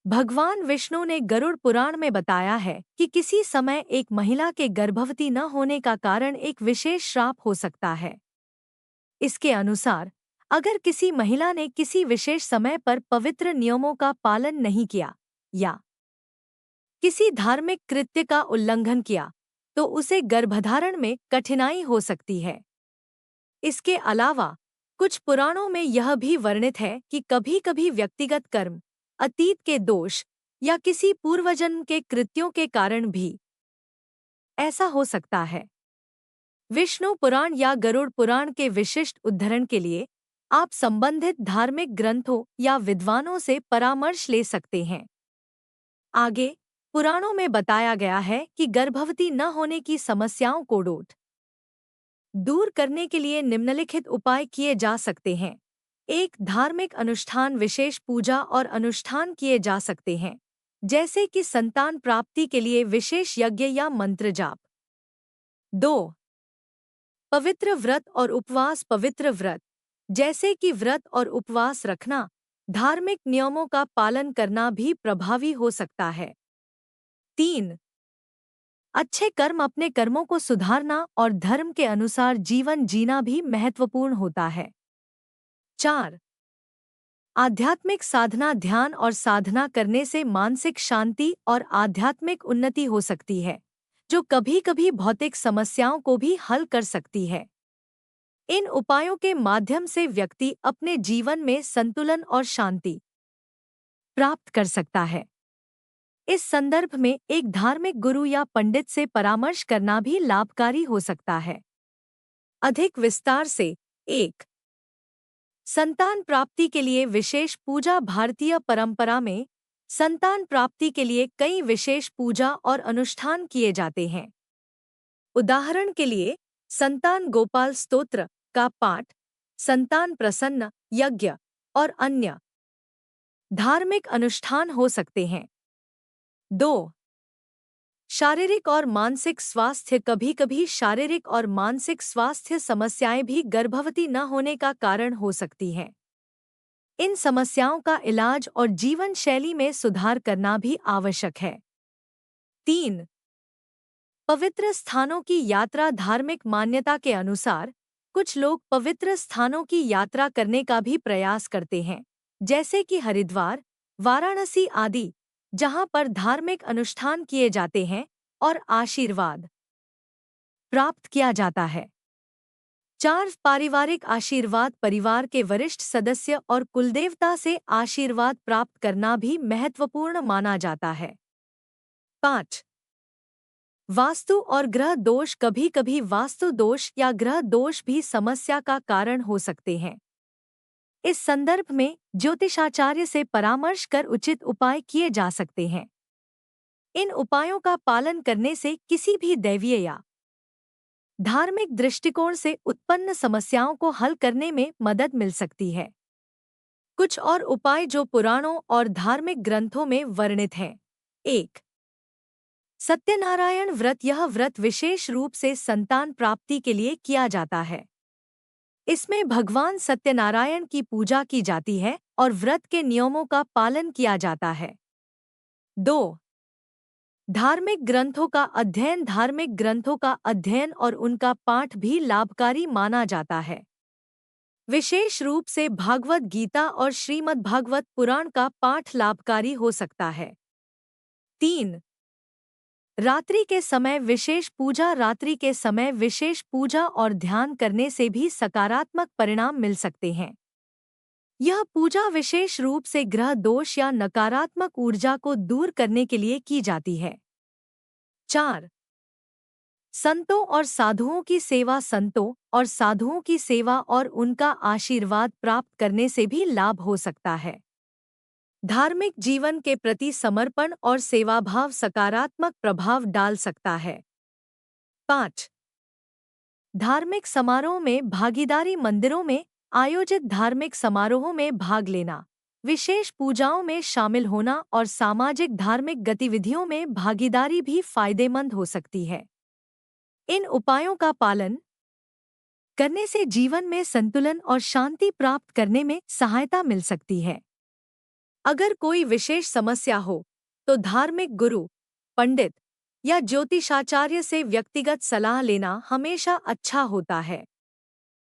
भगवान विष्णु ने गरुड़ पुराण में बताया है कि किसी समय एक महिला के गर्भवती न होने का कारण एक विशेष श्राप हो सकता है। इसके अनुसार, अगर किसी महिला ने किसी विशेष समय पर पवित्र नियमों का पालन नहीं किया या किसी धार्मिक कृत्य का उल्लंघन किया, तो उसे गर्भधारण में कठिनाई हो सकती है। इसके अलावा कुछ पुराणों में यह भी वर्णित है कि कभी-कभी व्यक्तिगत कर्म, अतीत के दोष या किसी पूर्वजन्म के कृत्यों के कारण भी ऐसा हो सकता है। विष्णु पुराण या गरुड़ पुराण के विशिष्ट उद्धरण के लिए आप संबंधित धार्मिक ग्रंथों या विद्वानों से परामर्श ले सकते हैं। आगे पुराणों में बताया गया है कि गर्भवती न होने की समस्याओं को दूर करने के लिए निम्नलिखित उपाय किए जा सकते हैं। एक धार्मिक अनुष्ठान, विशेष पूजा और अनुष्ठान किए जा सकते हैं, जैसे कि संतान प्राप्ति के लिए विशेष यज्ञ या मंत्र जाप। 2. पवित्र व्रत और उपवास, पवित्र व्रत जैसे कि व्रत और उपवास रखना, धार्मिक नियमों का पालन करना भी प्रभावी हो सकता है। 3. अच्छे कर्म, अपने कर्मों को सुधारना और धर्म के अनुसार जीवन जीना भी महत्वपूर्ण होता है। 4. आध्यात्मिक साधना, ध्यान और साधना करने से मानसिक शांति और आध्यात्मिक उन्नति हो सकती है, जो कभी-कभी भौतिक समस्याओं को भी हल कर सकती है। इन उपायों के माध्यम से व्यक्ति अपने जीवन में संतुलन और शांति प्राप्त कर सकता है। इस संदर्भ में एक धार्मिक गुरु या पंडित से परामर्श करना भी लाभकारी हो सकता है। अधिक विस्तार से, 1. संतान प्राप्ति के लिए विशेष पूजा, भारतीय परंपरा में संतान प्राप्ति के लिए कई विशेष पूजा और अनुष्ठान किए जाते हैं। उदाहरण के लिए, संतान गोपाल स्तोत्र का पाठ, संतान प्रसन्न यज्ञ और अन्य धार्मिक अनुष्ठान हो सकते हैं। 2. शारीरिक और मानसिक स्वास्थ्य, कभी-कभी शारीरिक और मानसिक स्वास्थ्य समस्याएं भी गर्भवती न होने का कारण हो सकती हैं। इन समस्याओं का इलाज और जीवन शैली में सुधार करना भी आवश्यक है। 3. पवित्र स्थानों की यात्रा, धार्मिक मान्यता के अनुसार कुछ लोग पवित्र स्थानों की यात्रा करने का भी प्रयास करते हैं, जैसे कि हरिद्वार, वाराणसी आदि, जहां पर धार्मिक अनुष्ठान किए जाते हैं और आशीर्वाद प्राप्त किया जाता है। 4. पारिवारिक आशीर्वाद, परिवार के वरिष्ठ सदस्य और कुलदेवता से आशीर्वाद प्राप्त करना भी महत्वपूर्ण माना जाता है। 5. वास्तु और ग्रह दोष, कभी-कभी वास्तु दोष या ग्रह दोष भी समस्या का कारण हो सकते हैं। इस संदर्भ में ज्योतिषाचार्य से परामर्श कर उचित उपाय किए जा सकते हैं। इन उपायों का पालन करने से किसी भी दैवीय या धार्मिक दृष्टिकोण से उत्पन्न समस्याओं को हल करने में मदद मिल सकती है। कुछ और उपाय जो पुराणों और धार्मिक ग्रंथों में वर्णित हैं। 1. सत्यनारायण व्रत, यह व्रत विशेष रूप से संतान प्राप्ति के लिए किया जाता है। इसमें भगवान सत्यनारायण की पूजा की जाती है और व्रत के नियमों का पालन किया जाता है। 2. धार्मिक ग्रंथों का अध्ययन, धार्मिक ग्रंथों का अध्ययन और उनका पाठ भी लाभकारी माना जाता है। विशेष रूप से भागवत गीता और श्रीमद् भागवत पुराण का पाठ लाभकारी हो सकता है। 3. रात्रि के समय विशेष पूजा, रात्रि के समय विशेष पूजा और ध्यान करने से भी सकारात्मक परिणाम मिल सकते हैं। यह पूजा विशेष रूप से ग्रह दोष या नकारात्मक ऊर्जा को दूर करने के लिए की जाती है। 4. संतों और साधुओं की सेवा, संतों और साधुओं की सेवा और उनका आशीर्वाद प्राप्त करने से भी लाभ हो सकता है। धार्मिक जीवन के प्रति समर्पण और सेवाभाव सकारात्मक प्रभाव डाल सकता है। 5. धार्मिक समारोह में भागीदारी, मंदिरों में आयोजित धार्मिक समारोहों में भाग लेना, विशेष पूजाओं में शामिल होना और सामाजिक धार्मिक गतिविधियों में भागीदारी भी फायदेमंद हो सकती है। इन उपायों का पालन करने से जीवन में संतुलन और शांति प्राप्त करने में सहायता मिल सकती है। अगर कोई विशेष समस्या हो तो धार्मिक गुरु, पंडित या ज्योतिषाचार्य से व्यक्तिगत सलाह लेना हमेशा अच्छा होता है।